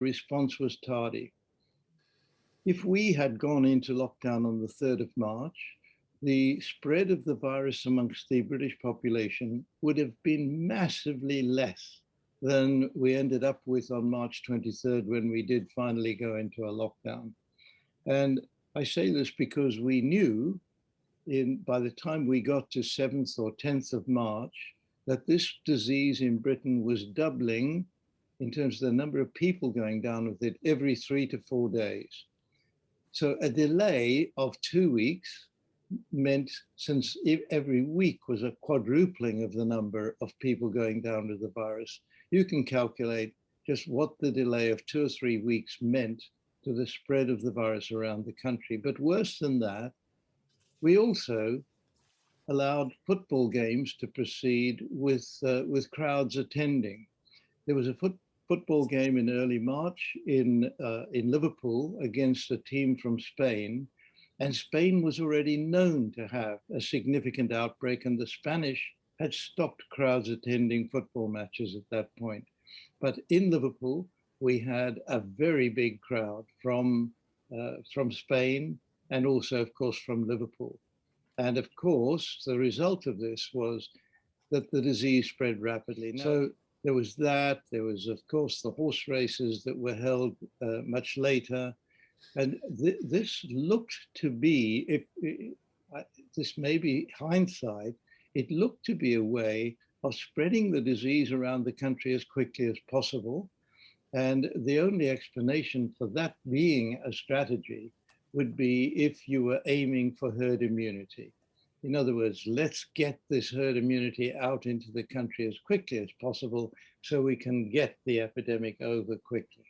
response was tardy. If we had gone into lockdown on the 3rd of March, the spread of the virus amongst the British population would have been massively less than we ended up with on March 23rd when we did finally go into a lockdown. And I say this because we knew by the time we got to 7th or 10th of March that this disease in Britain was doubling in terms of the number of people going down with it every 3 to 4 days. So a delay of 2 weeks meant, since every week was a quadrupling of the number of people going down with the virus, you can calculate just what the delay of 2 or 3 weeks meant to the spread of the virus around the country. But worse than that, we also allowed football games to proceed with crowds attending. There was a football game in early March in Liverpool against a team from Spain, and Spain was already known to have a significant outbreak, and the Spanish had stopped crowds attending football matches at that point. But in Liverpool, we had a very big crowd from Spain and also, of course, from Liverpool. And of course, the result of this was that the disease spread rapidly. So there was that. There was, of course, the horse races that were held much later. And this looked to be, this may be hindsight, it looked to be a way of spreading the disease around the country as quickly as possible. And the only explanation for that being a strategy would be if you were aiming for herd immunity. In other words, let's get this herd immunity out into the country as quickly as possible so we can get the epidemic over quickly.